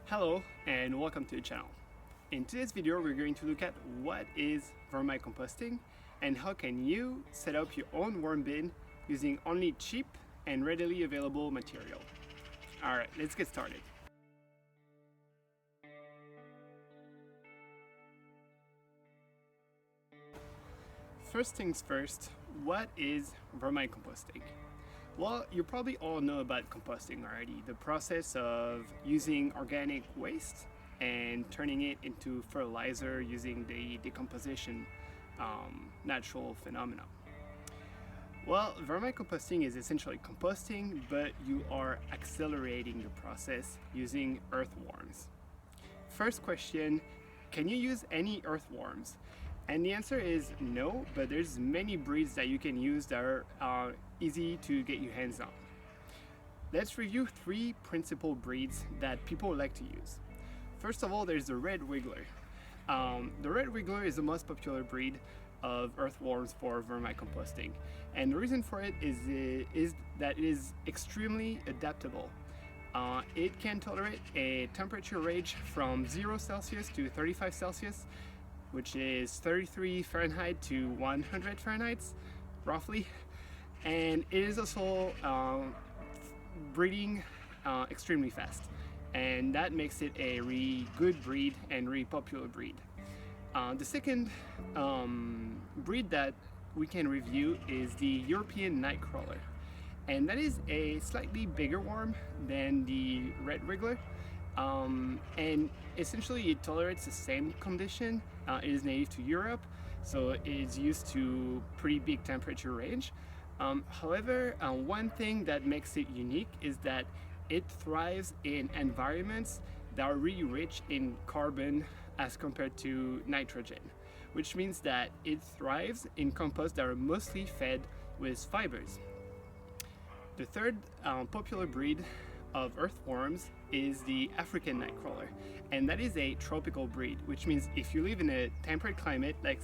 Hello and welcome to the channel. In today's video we're going to look at what is vermicomposting and how can you set up your own worm bin using only cheap and readily available material. Alright, let's get started. First things first, what is vermicomposting? Well, you probably all know about composting already, the process of using organic waste and turning it into fertilizer using the decomposition natural phenomena. Well, vermicomposting is essentially composting, but you are accelerating the process using earthworms. First question, can you use any earthworms? And the answer is no, but there's many breeds that you can use that are easy to get your hands on. Let's review three principal breeds that people like to use. First of all, there's the red wiggler. The red wiggler is the most popular breed of earthworms for vermicomposting, and the reason for it is that it is extremely adaptable. It can tolerate a temperature range from 0 Celsius to 35 Celsius, which is 33 Fahrenheit to 100 Fahrenheit, roughly. And it is also breeding extremely fast. And that makes it a really good breed and really popular breed. The second breed that we can review is the European nightcrawler. And that is a slightly bigger worm than the red wiggler. And essentially it tolerates the same condition. It is native to Europe, so it is used to pretty big temperature range. However, one thing that makes it unique is that it thrives in environments that are really rich in carbon as compared to nitrogen, which means that it thrives in composts that are mostly fed with fibers. The third popular breed of earthworms is the African nightcrawler, and that is a tropical breed, which means if you live in a temperate climate like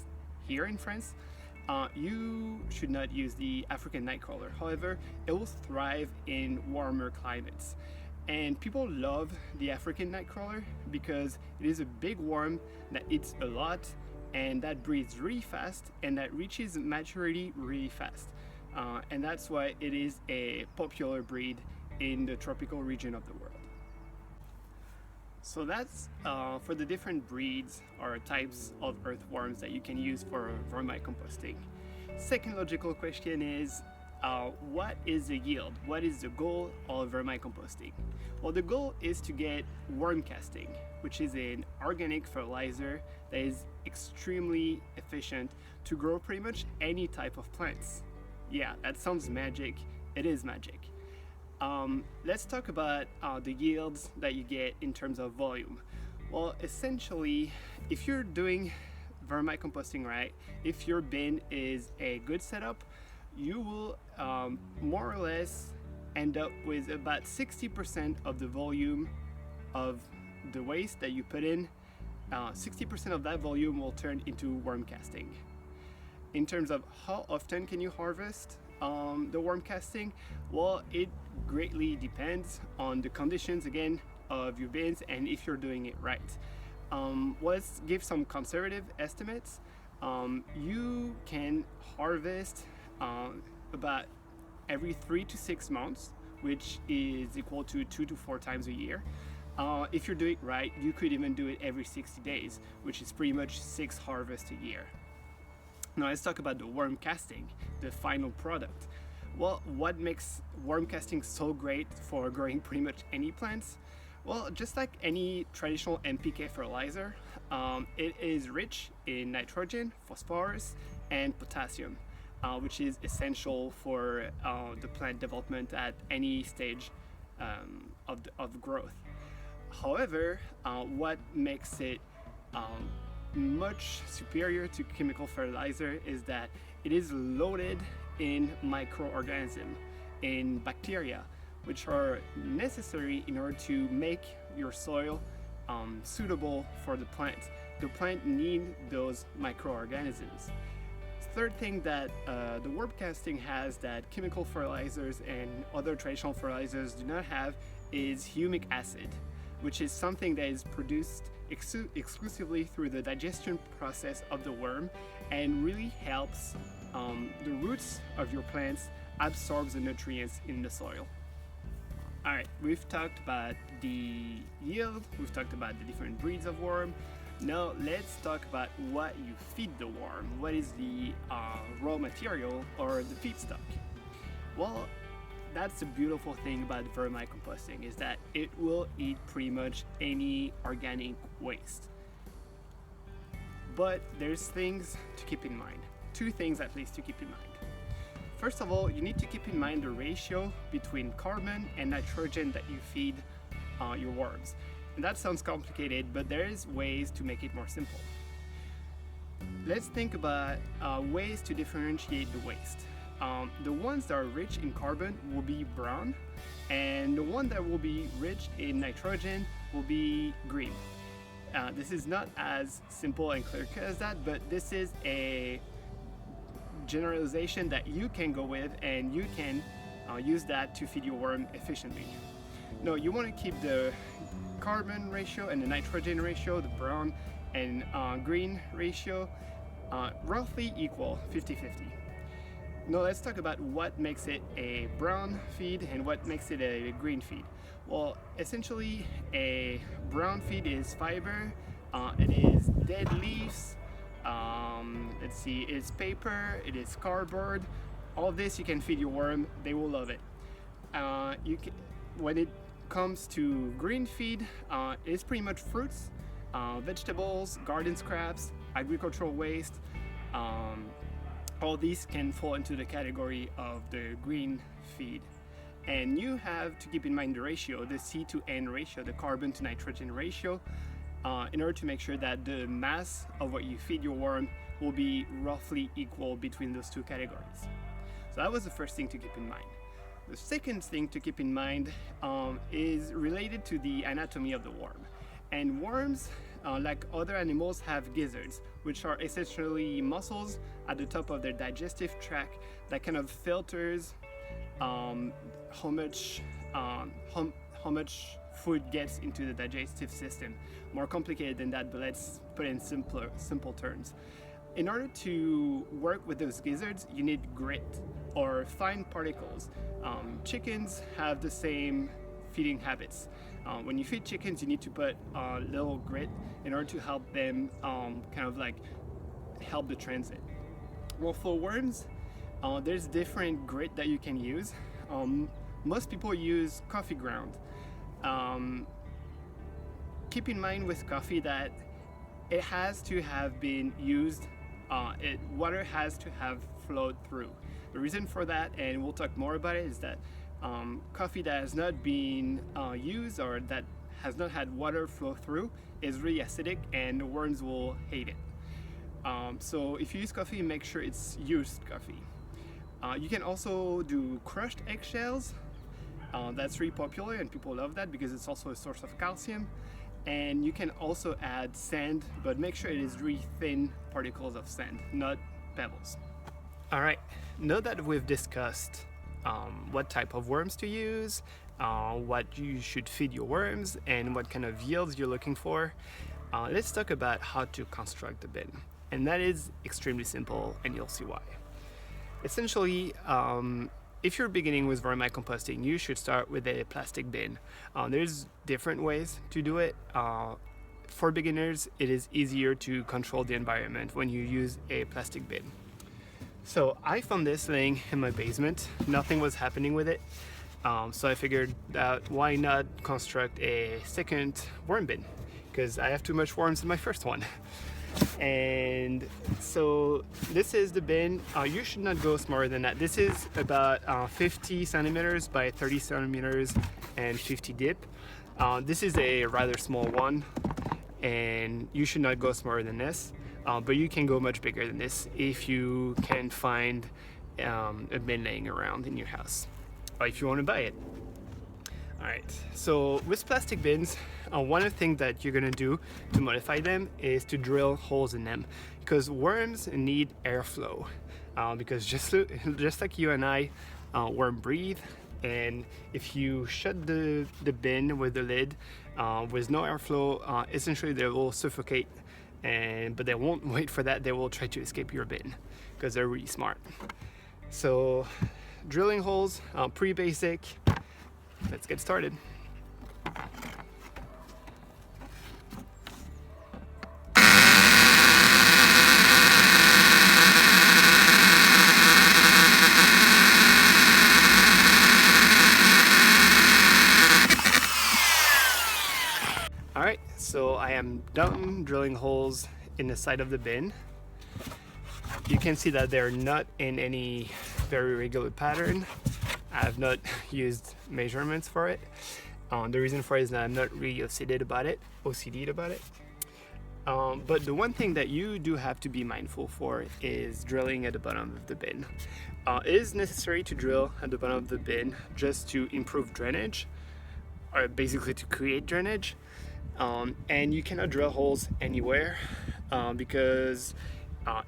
here in France, you should not use the African nightcrawler. However, it will thrive in warmer climates, and people love the African nightcrawler because it is a big worm that eats a lot and that breeds really fast and that reaches maturity really fast, and that's why it is a popular breed in the tropical region of the world. So that's for the different breeds or types of earthworms that you can use for vermicomposting. Second logical question is, what is the yield? What is the goal of vermicomposting? Well, the goal is to get worm casting, which is an organic fertilizer that is extremely efficient to grow pretty much any type of plants. Yeah, that sounds magic. It is magic. Let's talk about the yields that you get in terms of volume. Well, essentially, if you're doing vermicomposting right, if your bin is a good setup, you will more or less end up with about 60% of the volume of the waste that you put in. 60% of that volume will turn into worm casting. In terms of how often can you harvest the worm casting, well, it greatly depends on the conditions again of your bins and if you're doing it right. Let's give some conservative estimates. You can harvest about every 3 to 6 months, which is equal to 2 to 4 times a year. If you're doing it right, you could even do it every 60 days, which is pretty much 6 harvests a year. Now let's talk about the worm casting, the final product. Well, what makes worm casting so great for growing pretty much any plants? Well, just like any traditional NPK fertilizer, it is rich in nitrogen, phosphorus, and potassium, which is essential for the plant development at any stage of growth. However, what makes it much superior to chemical fertilizer is that it is loaded in microorganisms, in bacteria, which are necessary in order to make your soil suitable for the plant. The plant needs those microorganisms. Third thing that the worm casting has that chemical fertilizers and other traditional fertilizers do not have is humic acid. which is something that is produced exclusively through the digestion process of the worm and really helps the roots of your plants absorb the nutrients in the soil. Alright, we've talked about the yield, we've talked about the different breeds of worm. Now let's talk about what you feed the worm. What is the raw material or the feedstock? Well, that's the beautiful thing about vermicomposting, is that it will eat pretty much any organic waste. But there's things to keep in mind. Two things at least to keep in mind. First of all, you need to keep in mind the ratio between carbon and nitrogen that you feed your worms. And that sounds complicated, but there is ways to make it more simple. Let's think about ways to differentiate the waste. The ones that are rich in carbon will be brown, and the one that will be rich in nitrogen will be green. This is not as simple and clear cut as that, but this is a generalization that you can go with, and you can use that to feed your worm efficiently. No, you want to keep the carbon ratio and the nitrogen ratio, the brown and green ratio, roughly equal, 50-50. Now let's talk about what makes it a brown feed and what makes it a green feed. Well, essentially a brown feed is fiber, it is dead leaves, let's see, it's paper, it is cardboard. All this you can feed your worm, they will love it. When it comes to green feed, it's pretty much fruits, vegetables, garden scraps, agricultural waste. All these can fall into the category of the green feed. And you have to keep in mind the ratio, the C to N ratio, the carbon to nitrogen ratio, in order to make sure that the mass of what you feed your worm will be roughly equal between those two categories. So that was the first thing to keep in mind. The second thing to keep in mind is related to the anatomy of the worm. And worms, like other animals, have gizzards, which are essentially muscles at the top of their digestive tract that kind of filters how much food gets into the digestive system. More complicated than that, but let's put it in simple terms. In order to work with those gizzards, you need grit or fine particles. Chickens have the same feeding habits. When you feed chickens, you need to put a little grit in order to help them help the transit. Well, for worms, there's different grit that you can use. Most people use coffee ground. Keep in mind with coffee that it has to have been used, water has to have flowed through. The reason for that, and we'll talk more about it, is that coffee that has not been used or that has not had water flow through is really acidic, and the worms will hate it. So if you use coffee, make sure it's used coffee. You can also do crushed eggshells. That's really popular and people love that because it's also a source of calcium. And you can also add sand, but make sure it is really thin particles of sand, not pebbles. All right, now that we've discussed what type of worms to use, what you should feed your worms, and what kind of yields you're looking for, let's talk about how to construct the bin. And that is extremely simple, and you'll see why. Essentially, if you're beginning with vermicomposting, you should start with a plastic bin. There's different ways to do it. For beginners, it is easier to control the environment when you use a plastic bin. So I found this laying in my basement. Nothing was happening with it. So I figured that why not construct a second worm bin? Because I have too much worms in my first one. And so this is the bin. You should not go smaller than that. This is about 50 centimeters by 30 centimeters and 50 deep. This is a rather small one, and you should not go smaller than this. But you can go much bigger than this if you can find a bin laying around in your house, or if you want to buy it. Alright, so with plastic bins, one of the things that you're gonna do to modify them is to drill holes in them, because worms need airflow. Because just like you and I, worms breathe, and if you shut the bin with the lid with no airflow, essentially they will suffocate, but they won't wait for that. They will try to escape your bin because they're really smart. So drilling holes, pretty basic. Let's get started. Alright, so I am done drilling holes in the side of the bin. You can see that they're not in any very regular pattern. I have not used measurements for it. The reason for it is that I'm not really OCD'd about it. But the one thing that you do have to be mindful for is drilling at the bottom of the bin. It is necessary to drill at the bottom of the bin just to improve drainage, or basically to create drainage. And you cannot drill holes anywhere because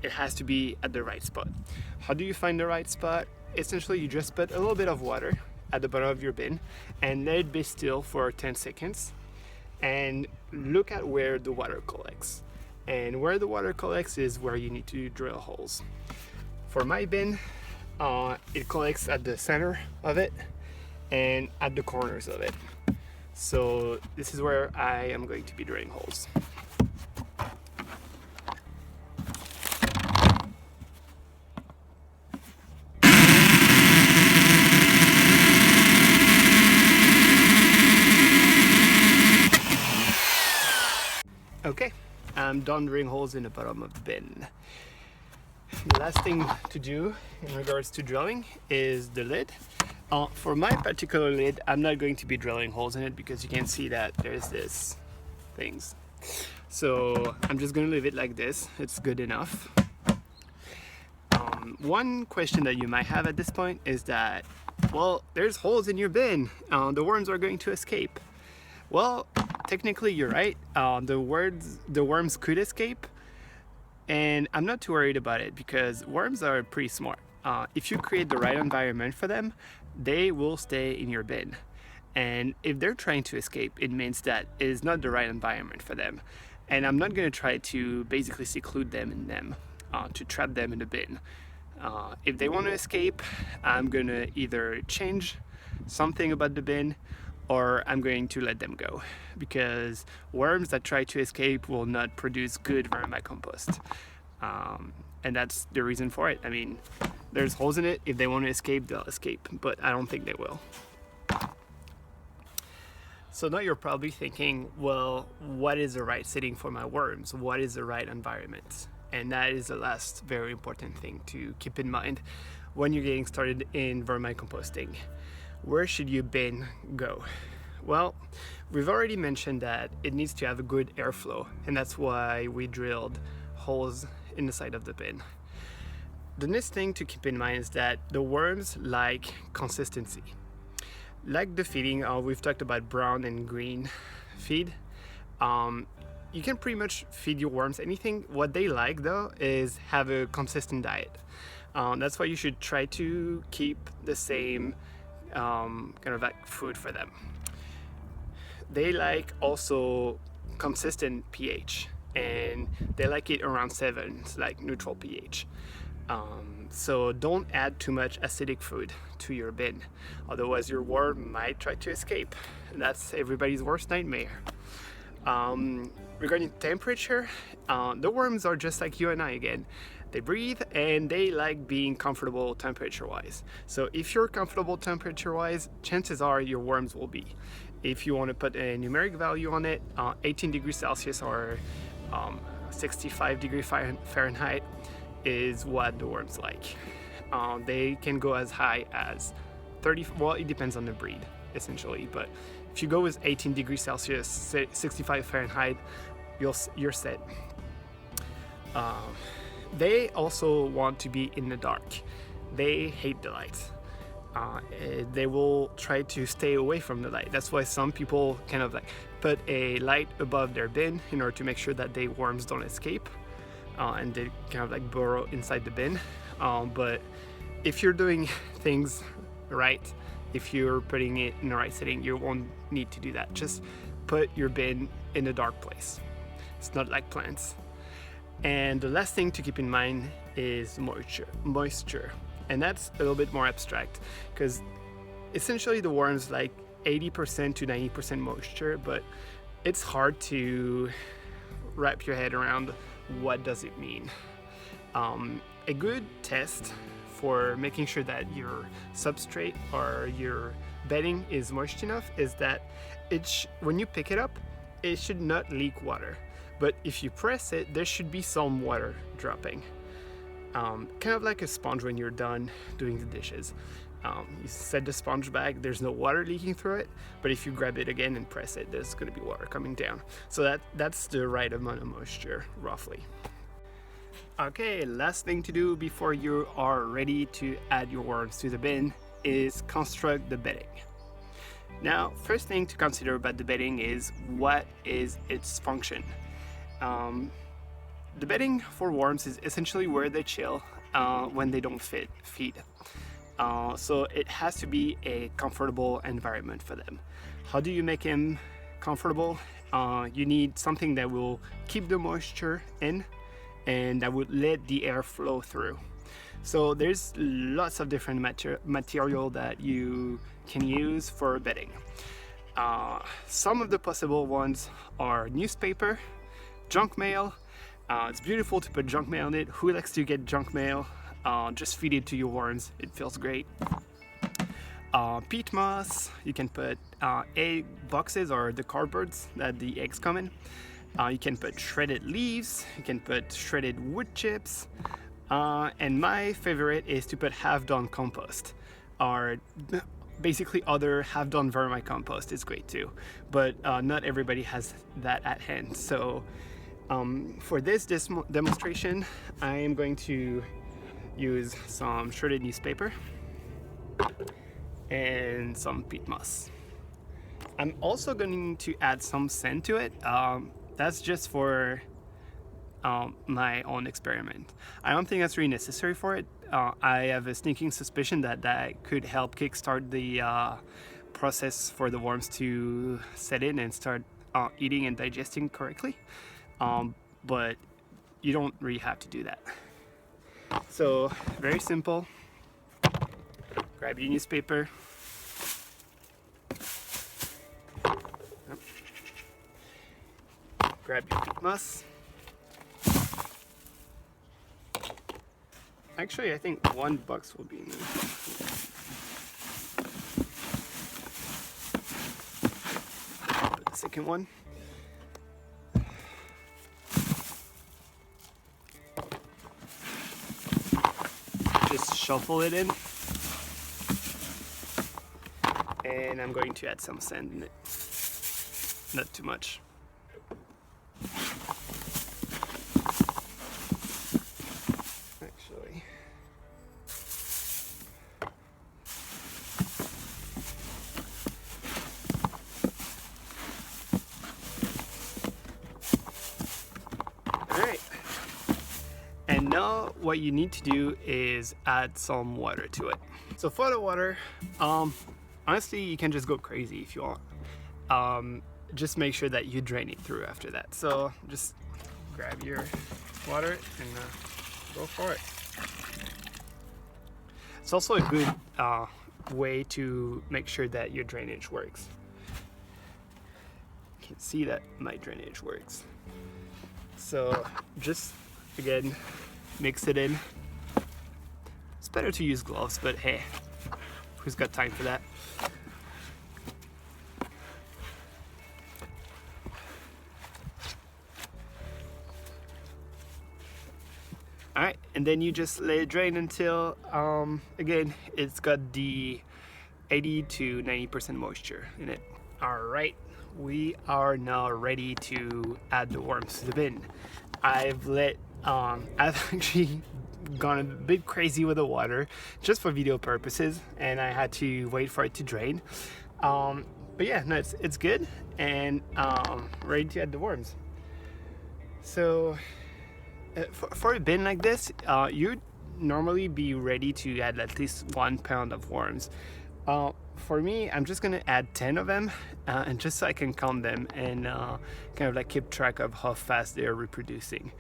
it has to be at the right spot. How do you find the right spot? Essentially, you just put a little bit of water at the bottom of your bin and let it be still for 10 seconds and look at where the water collects. And where the water collects is where you need to drill holes. For my bin, it collects at the center of it and at the corners of it. So this is where I am going to be drilling holes. Okay, I'm done drilling holes in the bottom of the bin. The last thing to do in regards to drilling is the lid. For my particular lid, I'm not going to be drilling holes in it because you can see that there's this things. So I'm just going to leave it like this. It's good enough. One question that you might have at this point is that, well, there's holes in your bin. The worms are going to escape. Well, technically you're right. The worms could escape, and I'm not too worried about it because worms are pretty smart. If you create the right environment for them, they will stay in your bin. And if they're trying to escape, it means that it is not the right environment for them. And I'm not going to try to basically seclude them in them, to trap them in the bin. If they want to escape, I'm going to either change something about the bin or I'm going to let them go, because worms that try to escape will not produce good vermicompost. And that's the reason for it. I mean, there's holes in it. If they want to escape, they'll escape, but I don't think they will. So now you're probably thinking, well, what is the right setting for my worms? What is the right environment? And that is the last very important thing to keep in mind when you're getting started in vermicomposting. Where should your bin go? Well, we've already mentioned that it needs to have a good airflow, and that's why we drilled holes in the side of the bin. The next thing to keep in mind is that the worms like consistency. Like the feeding, we've talked about brown and green feed. You can pretty much feed your worms anything. What they like though is have a consistent diet. That's why you should try to keep the same kind of like food for them. They like also consistent pH, and they like it around 7, it's like neutral pH. So don't add too much acidic food to your bin, otherwise your worm might try to escape. That's everybody's worst nightmare. Regarding temperature, the worms are just like you and I again. They breathe and they like being comfortable temperature-wise. So if you're comfortable temperature-wise, chances are your worms will be. If you want to put a numeric value on it, 18 degrees Celsius or 65 degrees Fahrenheit is what the worms like. They can go as high as 30, well, it depends on the breed essentially, but if you go with 18 degrees Celsius, 65 Fahrenheit, you're set. They also want to be in the dark. They hate the light. They will try to stay away from the light. That's why some people kind of like put a light above their bin in order to make sure that the worms don't escape, and they kind of like burrow inside the bin. But if you're doing things right, if you're putting it in the right setting, you won't need to do that. Just put your bin in a dark place. It's not like plants. And the last thing to keep in mind is moisture. And that's a little bit more abstract, because essentially the worms like 80% to 90% moisture, but it's hard to wrap your head around what does it mean. A good test for making sure that your substrate or your bedding is moist enough is that when you pick it up, it should not leak water. But if you press it, there should be some water dropping. Kind of like a sponge when you're done doing the dishes. You set the sponge back, there's no water leaking through it, but if you grab it again and press it, there's going to be water coming down. So that's the right amount of moisture, roughly. Okay, last thing to do before you are ready to add your worms to the bin is construct the bedding. Now, first thing to consider about the bedding is what is its function. The bedding for worms is essentially where they chill when they don't feed. So it has to be a comfortable environment for them. How do you make them comfortable? You need something that will keep the moisture in and that would let the air flow through. So there's lots of different material that you can use for bedding. Some of the possible ones are newspaper, junk mail. It's beautiful to put junk mail in it. Who likes to get junk mail? Just feed it to your worms, it feels great. Peat moss, you can put egg boxes or the cardboards that the eggs come in. You can put shredded leaves, you can put shredded wood chips, and my favorite is to put half-done compost, or basically other half-done vermicompost is great too, but not everybody has that at hand. So for this demonstration, I am going to use some shredded newspaper and some peat moss. I'm also going to add some sand to it. That's just for my own experiment. I don't think that's really necessary for it. I have a sneaking suspicion that could help kickstart the process for the worms to set in and start eating and digesting correctly. But you don't really have to do that. So very simple. Grab your newspaper. Grab your peat moss. Actually, I think one box will be enough. Put the second one. Just shuffle it in. And I'm going to add some sand in it. Not too much. Actually. Alright. And now what you need to do is add some water to it. So for the water, honestly, you can just go crazy if you want. Just make sure that you drain it through after that. So just grab your water and go for it. It's also a good way to make sure that your drainage works. You can see that my drainage works. So just, again, mix it in. It's better to use gloves, but hey, who's got time for that? Alright, and then you just let it drain until, again, it's got the 80 to 90% moisture in it. Alright, we are now ready to add the worms to the bin. I've actually gone a bit crazy with the water just for video purposes, and I had to wait for it to drain. But yeah, no, it's good, and ready to add the worms. So for a bin like this, you'd normally be ready to add at least 1 pound of worms. For me, I'm just gonna add 10 of them, and just so I can count them and kind of like keep track of how fast they're reproducing.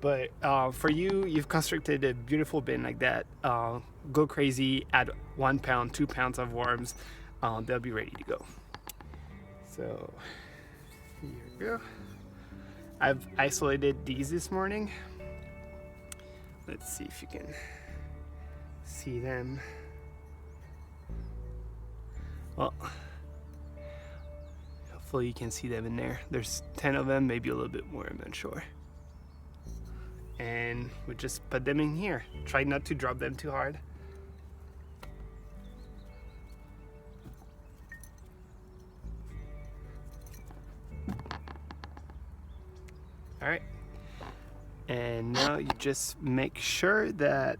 But for you, you've constructed a beautiful bin like that. Go crazy, add 1 pound, 2 pounds of worms. They'll be ready to go. So here we go. I've isolated these this morning. Let's see if you can see them. Well, hopefully you can see them in there. There's 10 of them, maybe a little bit more, I'm not sure. And we just put them in here. Try not to drop them too hard. All right. And now you just make sure that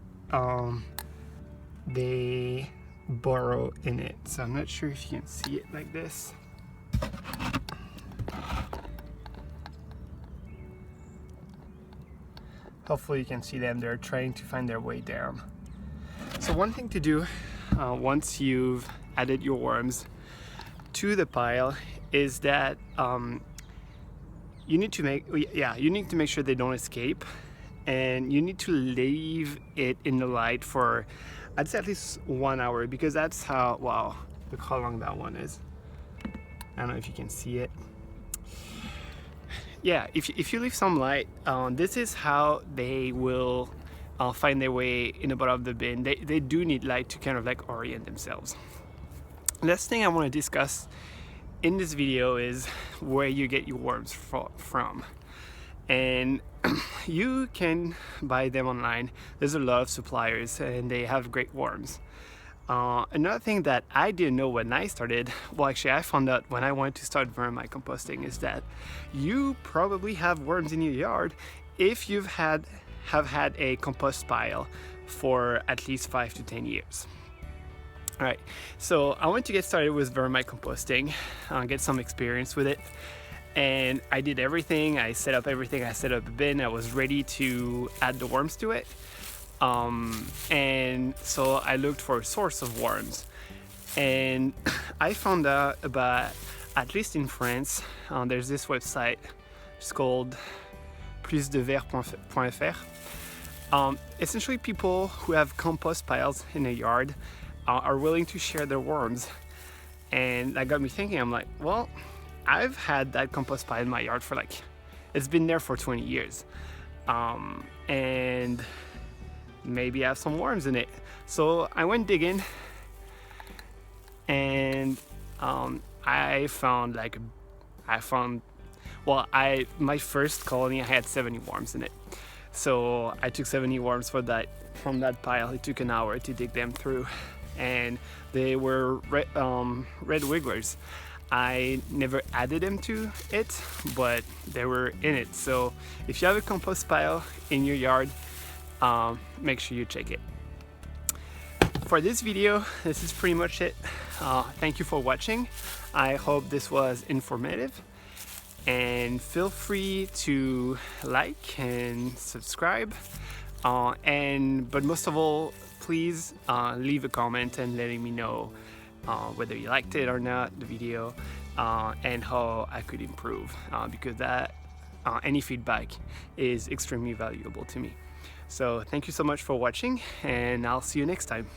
they burrow in it. So I'm not sure if you can see it like this. Hopefully you can see them. They're trying to find their way down. So one thing to do once you've added your worms to the pile is that you need to make sure they don't escape, and you need to leave it in the light for I'd say at least 1 hour, because that's how, wow, look how long that one is. I don't know if you can see it. Yeah, if you leave some light, this is how they will find their way in the bottom of the bin. They do need light to kind of like orient themselves. Last thing I want to discuss in this video is where you get your worms from. And you can buy them online. There's a lot of suppliers and they have great worms. Another thing that I didn't know when I started, well actually I found out when I wanted to start vermicomposting, is that you probably have worms in your yard if you've have had a compost pile for at least 5 to 10 years. Alright, so I want to get started with vermicomposting, get some experience with it. And I did everything, I set up everything, I set up a bin, I was ready to add the worms to it. And so I looked for a source of worms. And I found out about, at least in France, there's this website, it's called plusdevert.fr. Essentially people who have compost piles in a yard are willing to share their worms. And that got me thinking, I'm like, well, I've had that compost pile in my yard for it's been there for 20 years. And maybe I have some worms in it. So I went digging and my first colony, I had 70 worms in it. So I took 70 worms from that pile. It took an hour to dig them through. And they were red wigglers. I never added them to it, but they were in it. So if you have a compost pile in your yard, make sure you check it. For this video, this is pretty much it. Thank you for watching. I hope this was informative, and feel free to like and subscribe. But most of all, please leave a comment and letting me know whether you liked it or not, the video, and how I could improve, because any feedback is extremely valuable to me. So thank you so much for watching, and I'll see you next time.